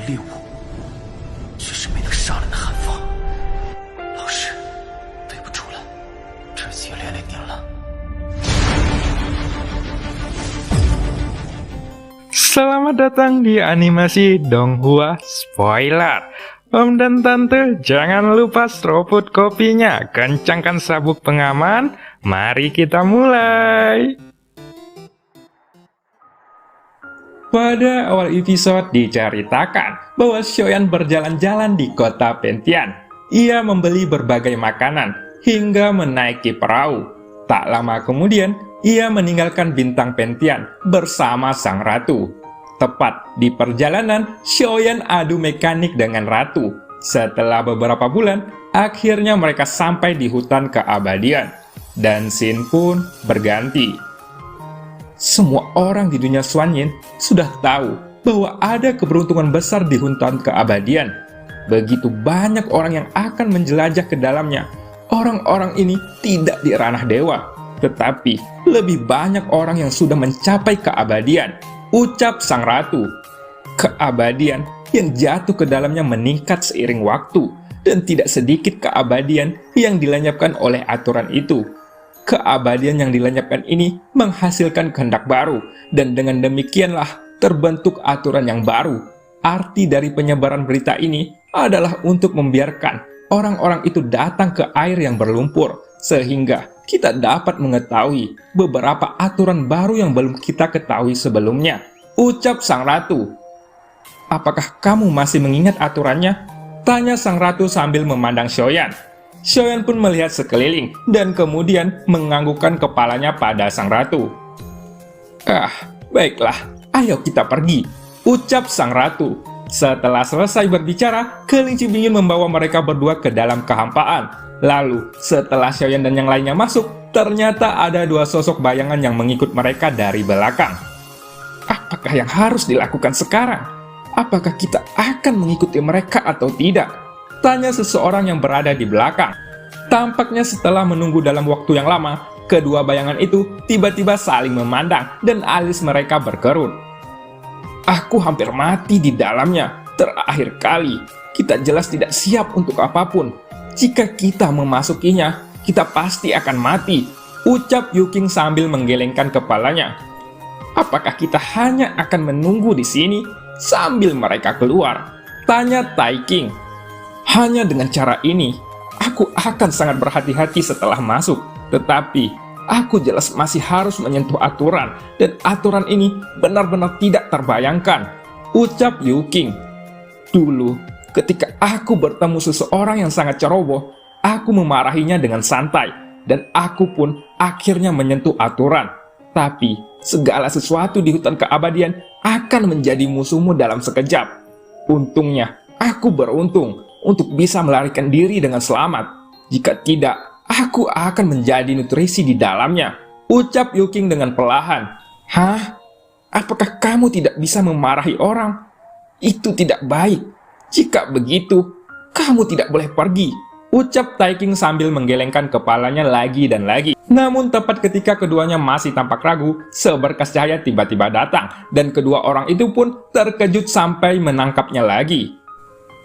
猎物，却是没能杀人的寒风。老师，对不住了，这次也连累您了。Selamat datang di animasi Donghua Spoiler. Om dan Tante, jangan lupa seruput kopinya, kencangkan sabuk pengaman, mari kita mulai. Pada awal episode diceritakan bahwa Shoyan berjalan-jalan di kota Pentian. Ia membeli berbagai makanan hingga menaiki perahu. Tak lama kemudian, ia meninggalkan bintang Pentian bersama sang ratu. Tepat di perjalanan, Shoyan adu mekanik dengan ratu. Setelah beberapa bulan, akhirnya mereka sampai di hutan keabadian. Dan scene pun berganti. Semua orang di dunia Xuanyin sudah tahu bahwa ada keberuntungan besar di hutan keabadian. Begitu banyak orang yang akan menjelajah ke dalamnya. Orang-orang ini tidak di ranah dewa, tetapi lebih banyak orang yang sudah mencapai keabadian. Ucap sang ratu. Keabadian yang jatuh ke dalamnya meningkat seiring waktu, dan tidak sedikit keabadian yang dilenyapkan oleh aturan itu. Keabadian yang dilenyapkan ini menghasilkan kehendak baru, dan dengan demikianlah terbentuk aturan yang baru. Arti dari penyebaran berita ini adalah untuk membiarkan orang-orang itu datang ke air yang berlumpur, sehingga kita dapat mengetahui beberapa aturan baru yang belum kita ketahui sebelumnya. Ucap sang ratu. Apakah kamu masih mengingat aturannya? Tanya sang ratu sambil memandang Shoyan. Shoyan pun melihat sekeliling dan kemudian menganggukkan kepalanya pada sang ratu. Baiklah, ayo kita pergi. Ucap sang ratu. Setelah selesai berbicara, kelinci bingin membawa mereka berdua ke dalam kehampaan. Lalu, setelah Shoyan dan yang lainnya masuk, ternyata ada dua sosok bayangan yang mengikut mereka dari belakang. Apakah yang harus dilakukan sekarang? Apakah kita akan mengikuti mereka atau tidak? Tanya seseorang yang berada di belakang. Tampaknya setelah menunggu dalam waktu yang lama, kedua bayangan itu tiba-tiba saling memandang dan alis mereka berkerut. Aku hampir mati di dalamnya. Terakhir kali, kita jelas tidak siap untuk apapun. Jika kita memasukinya, kita pasti akan mati. Ucap Yuking sambil menggelengkan kepalanya. Apakah kita hanya akan menunggu di sini sambil mereka keluar? Tanya Taiking. Hanya dengan cara ini, aku akan sangat berhati-hati setelah masuk. Tetapi, aku jelas masih harus menyentuh aturan. Dan aturan ini benar-benar tidak terbayangkan. Ucap Yuking. Dulu, ketika aku bertemu seseorang yang sangat ceroboh, aku memarahinya dengan santai. Dan aku pun akhirnya menyentuh aturan. Tapi, segala sesuatu di hutan keabadian akan menjadi musuhmu dalam sekejap. Untungnya, aku beruntung untuk bisa melarikan diri dengan selamat. Jika tidak, aku akan menjadi nutrisi di dalamnya. Ucap Yuking dengan perlahan. Hah? Apakah kamu tidak bisa memarahi orang? Itu tidak baik. Jika begitu, kamu tidak boleh pergi. Ucap Taiking sambil menggelengkan kepalanya lagi dan lagi. Namun tepat ketika keduanya masih tampak ragu, seberkas cahaya tiba-tiba datang. Dan kedua orang itu pun terkejut sampai menangkapnya lagi.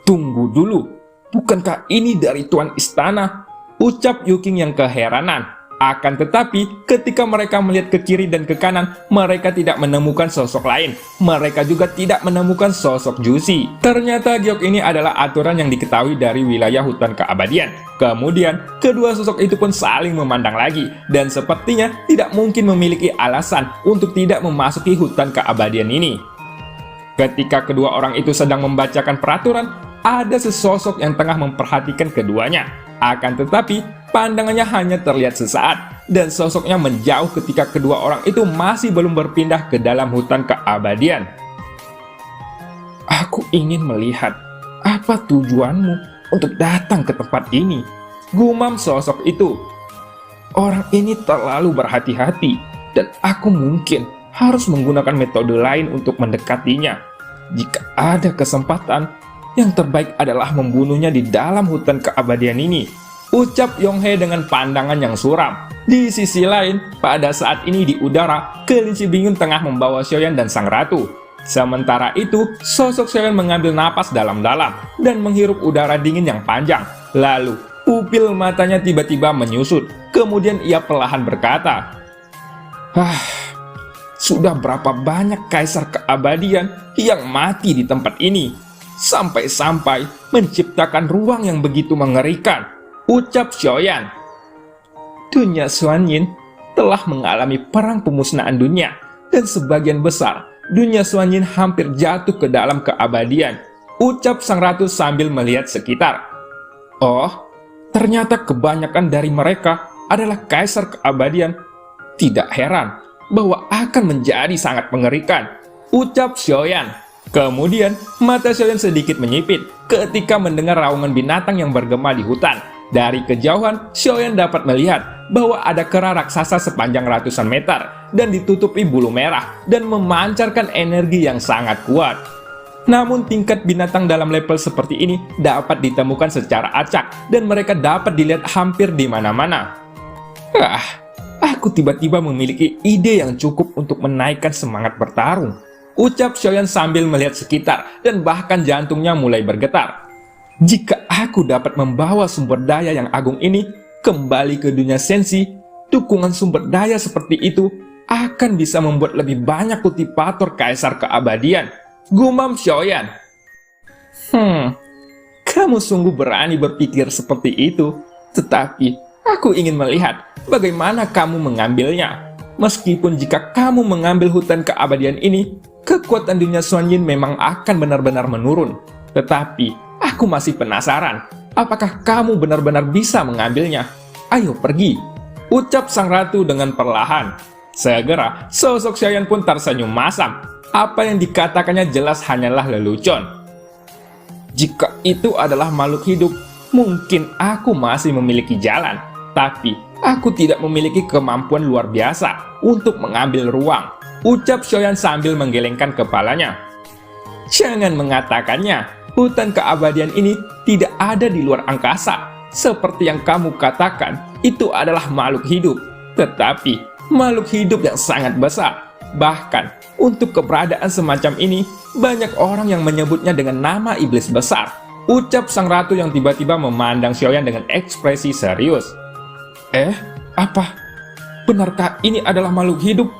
Tunggu dulu, bukankah ini dari Tuan Istana? Ucap Yuking yang keheranan. Akan tetapi, ketika mereka melihat ke kiri dan ke kanan, mereka tidak menemukan sosok lain. Mereka juga tidak menemukan sosok Jusi. Ternyata giok ini adalah aturan yang diketahui dari wilayah hutan keabadian. Kemudian, kedua sosok itu pun saling memandang lagi. Dan sepertinya tidak mungkin memiliki alasan untuk tidak memasuki hutan keabadian ini. Ketika kedua orang itu sedang membacakan peraturan, ada sesosok yang tengah memperhatikan keduanya. Akan tetapi, pandangannya hanya terlihat sesaat, dan sosoknya menjauh ketika kedua orang itu masih belum berpindah ke dalam hutan keabadian. Aku ingin melihat apa tujuanmu untuk datang ke tempat ini, gumam sosok itu. Orang ini terlalu berhati-hati, dan aku mungkin harus menggunakan metode lain untuk mendekatinya. Jika ada kesempatan, yang terbaik adalah membunuhnya di dalam hutan keabadian ini. Ucap Yonghe dengan pandangan yang suram. Di sisi lain, pada saat ini di udara, kelinci bingung tengah membawa Shoyan dan sang ratu. Sementara itu, sosok Xiaoyan mengambil napas dalam-dalam dan menghirup udara dingin yang panjang. Lalu, pupil matanya tiba-tiba menyusut. Kemudian ia perlahan berkata, sudah berapa banyak kaisar keabadian yang mati di tempat ini, sampai-sampai menciptakan ruang yang begitu mengerikan, ucap Xiaoyan. Dunia Xuanyin telah mengalami perang pemusnahan dunia, dan sebagian besar dunia Xuanyin hampir jatuh ke dalam keabadian, ucap sang ratu sambil melihat sekitar. Oh, ternyata kebanyakan dari mereka adalah kaisar keabadian. Tidak heran bahwa akan menjadi sangat mengerikan, ucap Xiaoyan. Kemudian, mata Xiaoyan sedikit menyipit ketika mendengar raungan binatang yang bergema di hutan. Dari kejauhan, Xiaoyan dapat melihat bahwa ada kera raksasa sepanjang ratusan meter dan ditutupi bulu merah dan memancarkan energi yang sangat kuat. Namun tingkat binatang dalam level seperti ini dapat ditemukan secara acak dan mereka dapat dilihat hampir di mana-mana. Aku tiba-tiba memiliki ide yang cukup untuk menaikkan semangat bertarung, ucap Xiaoyan sambil melihat sekitar dan bahkan jantungnya mulai bergetar. Jika aku dapat membawa sumber daya yang agung ini kembali ke dunia sensi, dukungan sumber daya seperti itu akan bisa membuat lebih banyak kultivator kaisar keabadian, gumam Xiaoyan. Kamu sungguh berani berpikir seperti itu, tetapi aku ingin melihat bagaimana kamu mengambilnya. Meskipun jika kamu mengambil hutan keabadian ini, kekuatan dunia Xuanyin memang akan benar-benar menurun. Tetapi aku masih penasaran, apakah kamu benar-benar bisa mengambilnya? Ayo pergi, ucap sang ratu dengan perlahan. Segera, sosok Xiaoyan pun tersenyum masam. Apa yang dikatakannya jelas hanyalah lelucon. Jika itu adalah makhluk hidup, mungkin aku masih memiliki jalan. Tapi, aku tidak memiliki kemampuan luar biasa untuk mengambil ruang, ucap Xiaoyan sambil menggelengkan kepalanya. Jangan mengatakannya. Hutan keabadian ini tidak ada di luar angkasa. Seperti yang kamu katakan, itu adalah makhluk hidup. Tetapi, makhluk hidup yang sangat besar. Bahkan, untuk keberadaan semacam ini, banyak orang yang menyebutnya dengan nama iblis besar, ucap sang ratu yang tiba-tiba memandang Xiaoyan dengan ekspresi serius. Apa? Benarkah ini adalah makhluk hidup?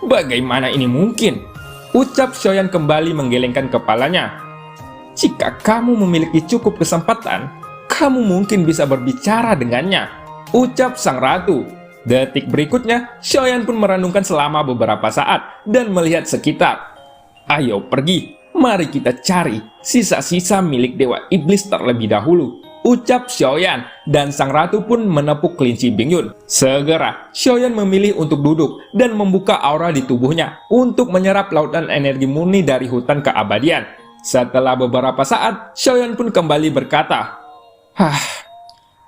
Bagaimana ini mungkin? Ucap Xiaoyan kembali menggelengkan kepalanya. Jika kamu memiliki cukup kesempatan, kamu mungkin bisa berbicara dengannya, ucap sang ratu. Detik berikutnya, Xiaoyan pun merenungkan selama beberapa saat dan melihat sekitar. Ayo pergi, mari kita cari sisa-sisa milik Dewa Iblis terlebih dahulu, ucap Xiaoyan, dan sang ratu pun menepuk kelinci Bingyun. Segera, Xiaoyan memilih untuk duduk dan membuka aura di tubuhnya untuk menyerap lautan energi murni dari hutan keabadian. Setelah beberapa saat, Xiaoyan pun kembali berkata,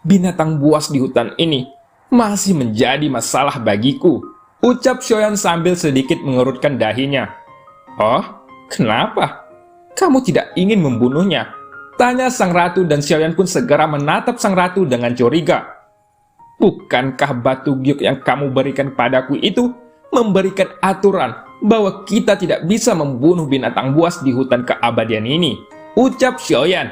binatang buas di hutan ini masih menjadi masalah bagiku, ucap Xiaoyan sambil sedikit mengerutkan dahinya. Oh, kenapa? Kamu tidak ingin membunuhnya? Tanya sang ratu dan Xiaoyan pun segera menatap sang ratu dengan curiga. Bukankah batu giok yang kamu berikan padaku itu memberikan aturan bahwa kita tidak bisa membunuh binatang buas di hutan keabadian ini, ucap Xiaoyan.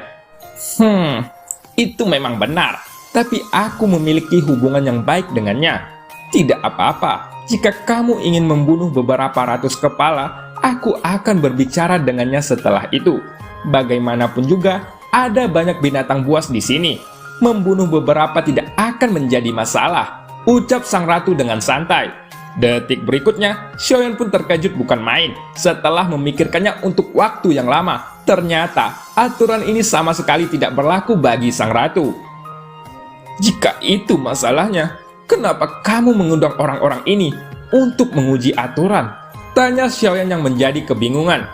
Itu memang benar, tapi aku memiliki hubungan yang baik dengannya. Tidak apa-apa, jika kamu ingin membunuh beberapa ratus kepala, aku akan berbicara dengannya setelah itu. Bagaimanapun juga, ada banyak binatang buas di sini. Membunuh beberapa tidak akan menjadi masalah, ucap sang ratu dengan santai. Detik berikutnya, Xiaoyan pun terkejut bukan main. Setelah memikirkannya untuk waktu yang lama, ternyata aturan ini sama sekali tidak berlaku bagi sang ratu. Jika itu masalahnya, kenapa kamu mengundang orang-orang ini untuk menguji aturan? Tanya Xiaoyan yang menjadi kebingungan.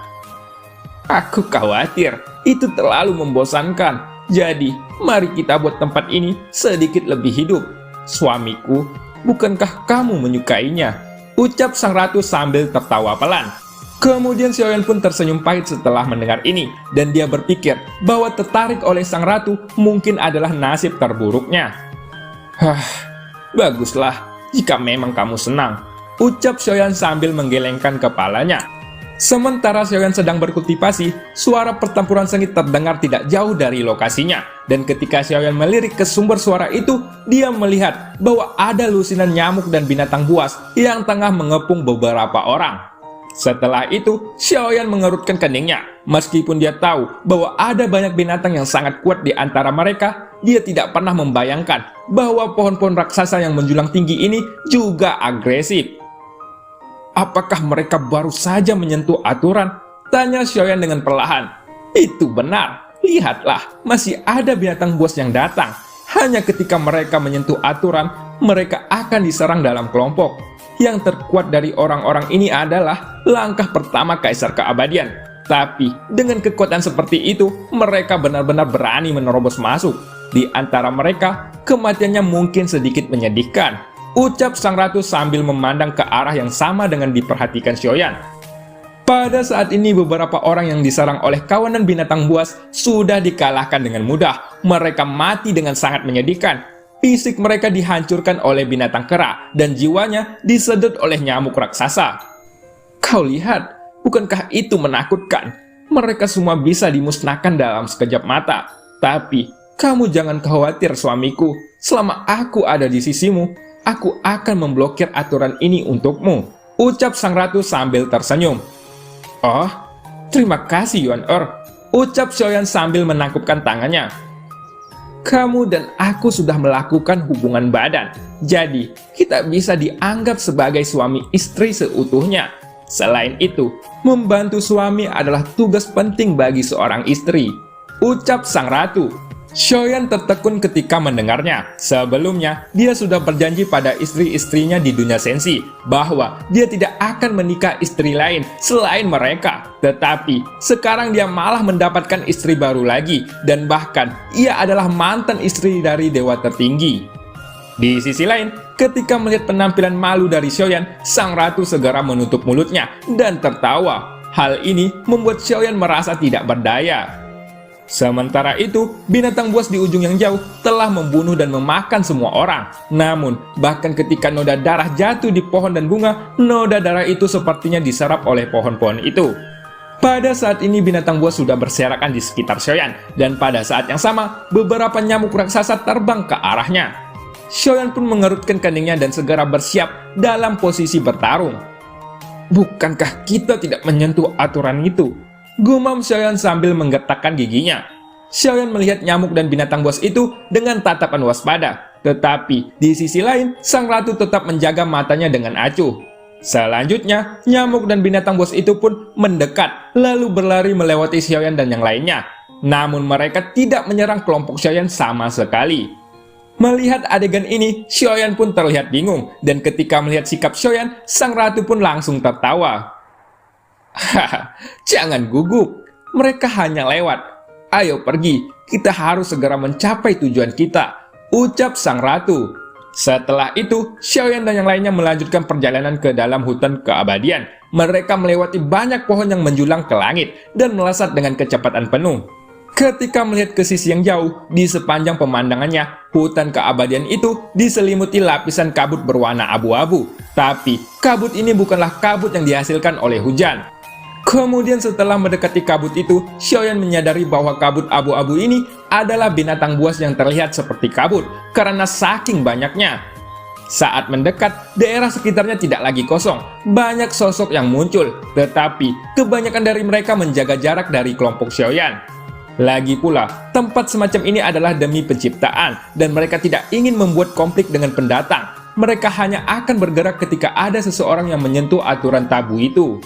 Aku khawatir itu terlalu membosankan. Jadi, mari kita buat tempat ini sedikit lebih hidup. Suamiku, bukankah kamu menyukainya? Ucap sang ratu sambil tertawa pelan. Kemudian Xiaoyan pun tersenyum pahit setelah mendengar ini, dan dia berpikir bahwa tertarik oleh sang ratu mungkin adalah nasib terburuknya. Baguslah jika memang kamu senang, ucap Xiaoyan sambil menggelengkan kepalanya. Sementara Xiaoyan sedang berkultivasi, suara pertempuran sengit terdengar tidak jauh dari lokasinya. Dan ketika Xiaoyan melirik ke sumber suara itu, dia melihat bahwa ada lusinan nyamuk dan binatang buas yang tengah mengepung beberapa orang. Setelah itu, Xiaoyan mengerutkan keningnya. Meskipun dia tahu bahwa ada banyak binatang yang sangat kuat di antara mereka, dia tidak pernah membayangkan bahwa pohon-pohon raksasa yang menjulang tinggi ini juga agresif. Apakah mereka baru saja menyentuh aturan? Tanya Xiaoyan dengan perlahan. Itu benar. Lihatlah, masih ada binatang buas yang datang. Hanya ketika mereka menyentuh aturan, mereka akan diserang dalam kelompok. Yang terkuat dari orang-orang ini adalah langkah pertama Kaisar Keabadian. Tapi, dengan kekuatan seperti itu, mereka benar-benar berani menerobos masuk. Di antara mereka, kematiannya mungkin sedikit menyedihkan. Ucap sang ratu sambil memandang ke arah yang sama dengan diperhatikan Xiaoyan. Pada saat ini beberapa orang yang diserang oleh kawanan binatang buas sudah dikalahkan dengan mudah. Mereka mati dengan sangat menyedihkan. Fisik mereka dihancurkan oleh binatang kera dan jiwanya disedot oleh nyamuk raksasa. Kau lihat, bukankah itu menakutkan? Mereka semua bisa dimusnahkan dalam sekejap mata. Tapi, kamu jangan khawatir suamiku. Selama aku ada di sisimu, aku akan memblokir aturan ini untukmu, ucap sang ratu sambil tersenyum. Oh, terima kasih Yuan ucap Xiaoyan sambil menangkupkan tangannya. Kamu dan aku sudah melakukan hubungan badan, jadi kita bisa dianggap sebagai suami istri seutuhnya. Selain itu, membantu suami adalah tugas penting bagi seorang istri, ucap sang ratu. Xiaoyan tertekun ketika mendengarnya. Sebelumnya, dia sudah berjanji pada istri-istrinya di dunia sensi bahwa dia tidak akan menikah istri lain selain mereka. Tetapi, sekarang dia malah mendapatkan istri baru lagi, dan bahkan ia adalah mantan istri dari dewa tertinggi. Di sisi lain, ketika melihat penampilan malu dari Xiaoyan, sang ratu segera menutup mulutnya dan tertawa. Hal ini membuat Xiaoyan merasa tidak berdaya. Sementara itu, binatang buas di ujung yang jauh telah membunuh dan memakan semua orang. Namun, bahkan ketika noda darah jatuh di pohon dan bunga, noda darah itu sepertinya diserap oleh pohon-pohon itu. Pada saat ini binatang buas sudah berserakan di sekitar Xiaoyan, dan pada saat yang sama, beberapa nyamuk raksasa terbang ke arahnya. Xiaoyan pun mengerutkan keningnya dan segera bersiap dalam posisi bertarung. Bukankah kita tidak menyentuh aturan itu? Gumam Xiaoyan sambil menggetakkan giginya. Xiaoyan melihat nyamuk dan binatang buas itu dengan tatapan waspada. Tetapi, di sisi lain, sang ratu tetap menjaga matanya dengan acuh. Selanjutnya, nyamuk dan binatang buas itu pun mendekat, lalu berlari melewati Xiaoyan dan yang lainnya. Namun mereka tidak menyerang kelompok Xiaoyan sama sekali. Melihat adegan ini, Xiaoyan pun terlihat bingung. Dan ketika melihat sikap Xiaoyan, sang ratu pun langsung tertawa. Haha, jangan gugup. Mereka hanya lewat. Ayo pergi, kita harus segera mencapai tujuan kita, ucap sang ratu. Setelah itu, Xiaoyan dan yang lainnya melanjutkan perjalanan ke dalam hutan keabadian. Mereka melewati banyak pohon yang menjulang ke langit dan melesat dengan kecepatan penuh. Ketika melihat ke sisi yang jauh, di sepanjang pemandangannya, hutan keabadian itu diselimuti lapisan kabut berwarna abu-abu. Tapi, kabut ini bukanlah kabut yang dihasilkan oleh hujan. Kemudian setelah mendekati kabut itu, Xiaoyan menyadari bahwa kabut abu-abu ini adalah binatang buas yang terlihat seperti kabut karena saking banyaknya. Saat mendekat, daerah sekitarnya tidak lagi kosong. Banyak sosok yang muncul, tetapi kebanyakan dari mereka menjaga jarak dari kelompok Xiaoyan. Lagi pula, tempat semacam ini adalah demi penciptaan, dan mereka tidak ingin membuat konflik dengan pendatang. Mereka hanya akan bergerak ketika ada seseorang yang menyentuh aturan tabu itu.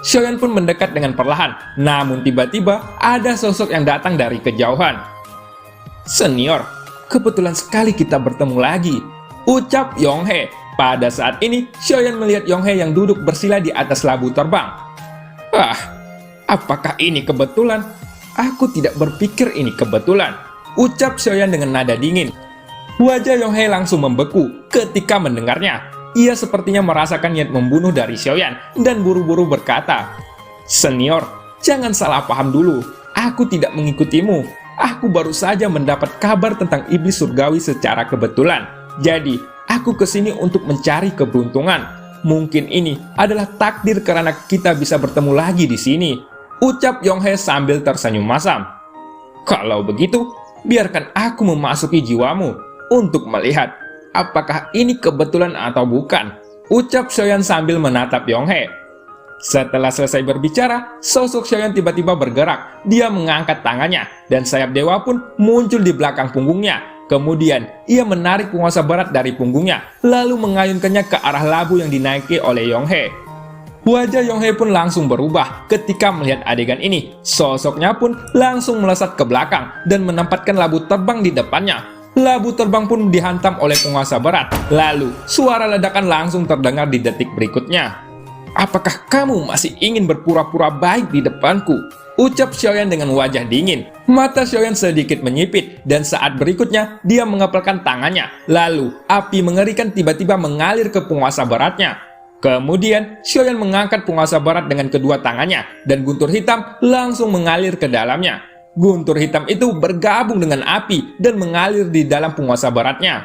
Xiaoyan pun mendekat dengan perlahan, namun tiba-tiba ada sosok yang datang dari kejauhan. Senior, kebetulan sekali kita bertemu lagi, ucap Yonghe. Pada saat ini, Xiaoyan melihat Yonghe yang duduk bersila di atas labu terbang. Ah, apakah ini kebetulan? Aku tidak berpikir ini kebetulan, ucap Xiaoyan dengan nada dingin. Wajah Yonghe langsung membeku ketika mendengarnya. Ia sepertinya merasakan niat membunuh dari Xiaoyan dan buru-buru berkata, Senior, jangan salah paham dulu. Aku tidak mengikutimu. Aku baru saja mendapat kabar tentang iblis surgawi secara kebetulan. Jadi, aku kesini untuk mencari keberuntungan. mungkin ini adalah takdir karena kita bisa bertemu lagi di sini, ucap Yonghye sambil tersenyum masam. Kalau begitu, biarkan aku memasuki jiwamu untuk melihat apakah ini kebetulan atau bukan, ucap Xiaoyan sambil menatap Yonghye. Setelah selesai berbicara, sosok Xiaoyan tiba-tiba bergerak. Dia mengangkat tangannya, dan sayap dewa pun muncul di belakang punggungnya. Kemudian, ia menarik penguasa barat dari punggungnya, lalu mengayunkannya ke arah labu yang dinaiki oleh Yonghye. Wajah Yonghye pun langsung berubah ketika melihat adegan ini. Sosoknya pun langsung melesat ke belakang dan menempatkan labu terbang di depannya. Labu terbang pun dihantam oleh penguasa barat. Lalu, suara ledakan langsung terdengar di detik berikutnya. Apakah kamu masih ingin berpura-pura baik di depanku? Ucap Xiaoyan dengan wajah dingin. Mata Xiaoyan sedikit menyipit, dan saat berikutnya, dia mengepalkan tangannya. Lalu, api mengerikan tiba-tiba mengalir ke penguasa baratnya. Kemudian, Xiaoyan mengangkat penguasa barat dengan kedua tangannya, dan guntur hitam langsung mengalir ke dalamnya. Guntur hitam itu bergabung dengan api dan mengalir di dalam penguasa baratnya.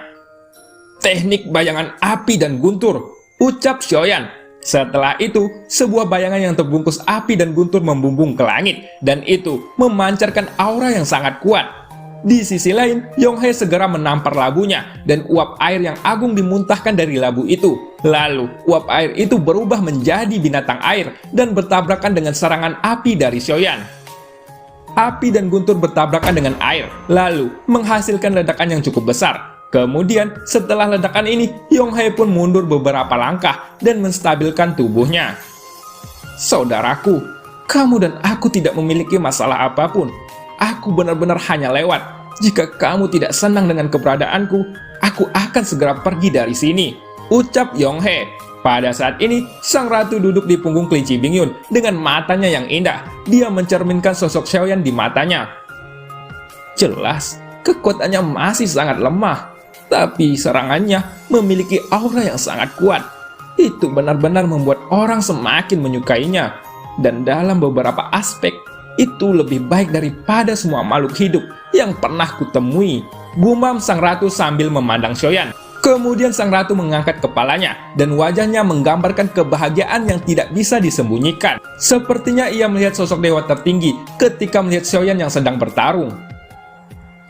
Teknik bayangan api dan guntur, ucap Xiaoyan. Setelah itu, sebuah bayangan yang terbungkus api dan guntur membumbung ke langit, dan itu memancarkan aura yang sangat kuat. Di sisi lain, Yonghye segera menampar labunya, dan uap air yang agung dimuntahkan dari labu itu. Lalu, uap air itu berubah menjadi binatang air, dan bertabrakan dengan serangan api dari Xiaoyan. Api dan guntur bertabrakan dengan air, lalu menghasilkan ledakan yang cukup besar. Kemudian, setelah ledakan ini, Yonghye pun mundur beberapa langkah dan menstabilkan tubuhnya. Saudaraku, kamu dan aku tidak memiliki masalah apapun. Aku benar-benar hanya lewat. Jika kamu tidak senang dengan keberadaanku, aku akan segera pergi dari sini, ucap Yonghye. Pada saat ini, sang ratu duduk di punggung kelinci Bingyun dengan matanya yang indah. Dia mencerminkan sosok Xiaoyan di matanya. Jelas, kekuatannya masih sangat lemah. Tapi serangannya memiliki aura yang sangat kuat. Itu benar-benar membuat orang semakin menyukainya. Dan dalam beberapa aspek, itu lebih baik daripada semua makhluk hidup yang pernah kutemui, gumam sang ratu sambil memandang Xiaoyan. Kemudian sang ratu mengangkat kepalanya, dan wajahnya menggambarkan kebahagiaan yang tidak bisa disembunyikan. Sepertinya ia melihat sosok dewa tertinggi ketika melihat Xiaoyan yang sedang bertarung.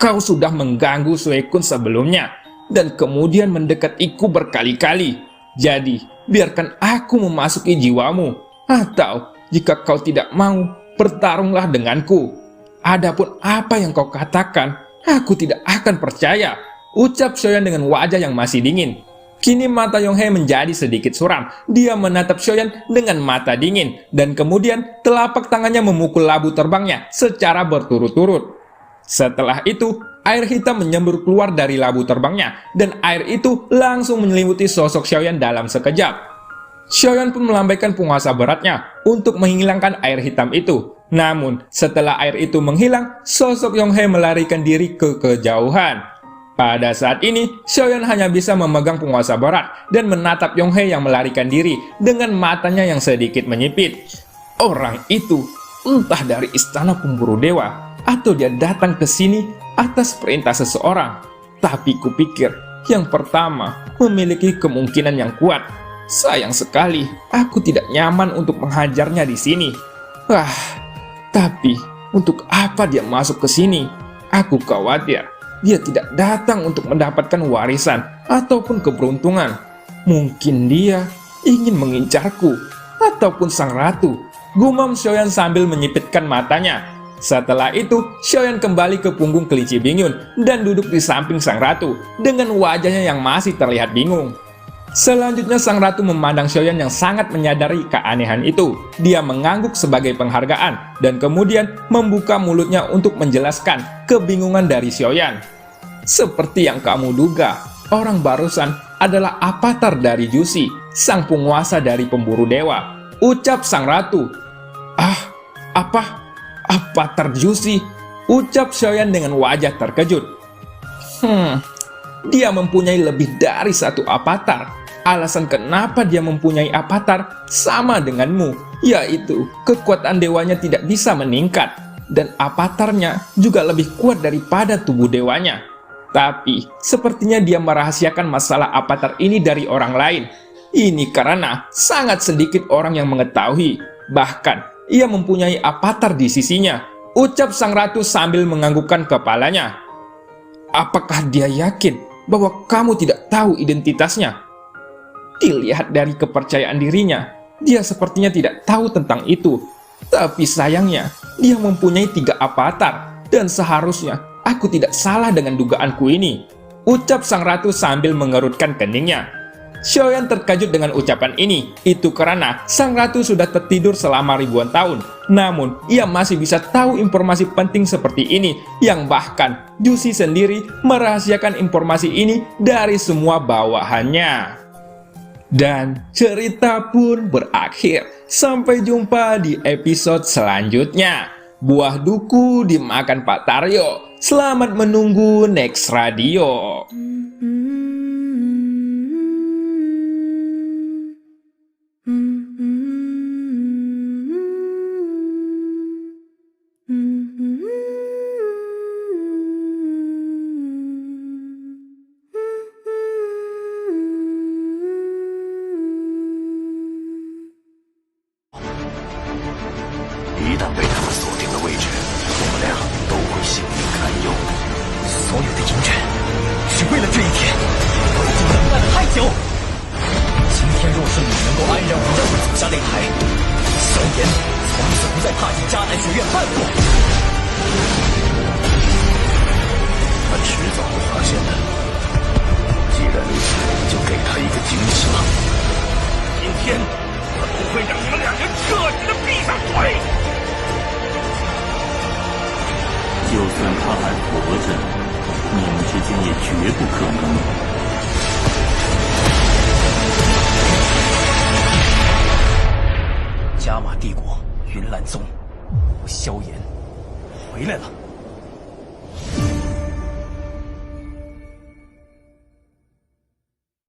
Kau sudah mengganggu Suekun sebelumnya, dan kemudian mendekatiku berkali-kali. Jadi, biarkan aku memasuki jiwamu. Atau, jika kau tidak mau, bertarunglah denganku. Adapun apa yang kau katakan, aku tidak akan percaya, ucap Xiaoyan dengan wajah yang masih dingin. Kini mata Yonghye menjadi sedikit suram. Dia menatap Xiaoyan dengan mata dingin, dan kemudian telapak tangannya memukul labu terbangnya secara berturut-turut. Setelah itu, air hitam menyembur keluar dari labu terbangnya, dan air itu langsung menyelimuti sosok Xiaoyan dalam sekejap. Xiaoyan pun melambaikan penguasa baratnya untuk menghilangkan air hitam itu. Namun, setelah air itu menghilang, sosok Yonghye melarikan diri ke kejauhan. Pada saat ini, Xiaoyan hanya bisa memegang penguasa barat dan menatap Yonghye yang melarikan diri dengan matanya yang sedikit menyipit. Orang itu entah dari istana pemburu dewa, atau dia datang ke sini atas perintah seseorang. Tapi kupikir yang pertama memiliki kemungkinan yang kuat. Sayang sekali, aku tidak nyaman untuk menghajarnya di sini. Tapi untuk apa dia masuk ke sini? Aku khawatir dia tidak datang untuk mendapatkan warisan ataupun keberuntungan. Mungkin dia ingin mengincarku ataupun sang ratu, gumam Xiaoyan sambil menyipitkan matanya. Setelah itu, Xiaoyan kembali ke punggung kelinci Bingyun dan duduk di samping sang ratu dengan wajahnya yang masih terlihat bingung. Selanjutnya, sang ratu memandang Xiaoyan yang sangat menyadari keanehan itu. Dia mengangguk sebagai penghargaan dan kemudian membuka mulutnya untuk menjelaskan kebingungan dari Xiaoyan. Seperti yang kamu duga, orang barusan adalah avatar dari Jusi, sang penguasa dari pemburu dewa, ucap sang ratu. Apa? Avatar Jusi, ucap Xiaoyan dengan wajah terkejut. Dia mempunyai lebih dari satu avatar. Alasan kenapa dia mempunyai avatar sama denganmu, yaitu kekuatan dewanya tidak bisa meningkat, dan avatarnya juga lebih kuat daripada tubuh dewanya. Tapi, sepertinya dia merahasiakan masalah avatar ini dari orang lain. Ini karena sangat sedikit orang yang mengetahui. Bahkan, ia mempunyai avatar di sisinya, ucap sang ratu sambil menganggukkan kepalanya. Apakah dia yakin bahwa kamu tidak tahu identitasnya? Dilihat dari kepercayaan dirinya, dia sepertinya tidak tahu tentang itu. Tapi sayangnya, dia mempunyai 3 avatar, dan seharusnya aku tidak salah dengan dugaanku ini, ucap sang ratu sambil mengerutkan keningnya. Xiaoyan terkejut dengan ucapan ini. Itu karena sang ratu sudah tertidur selama ribuan tahun. Namun, ia masih bisa tahu informasi penting seperti ini, yang bahkan Jushi sendiri merahasiakan informasi ini dari semua bawahannya. Dan cerita pun berakhir. Sampai jumpa di episode selanjutnya. Buah duku dimakan Pak Taryo. Selamat menunggu next radio.一旦被他们锁定的位置，我们俩都会性命堪忧。所有的阴阵是为了这一天，我已经等待了太久。今天若是你能够安然无恙地走下擂台，萧炎从此不再踏进迦南学院半步。他迟早会发现的。既然如此，就给他一个惊喜吧。今天我不会让你们两人彻底的闭上嘴。就算他还活着，你们之间也绝不可能。加玛帝国云岚宗，我萧炎回来了。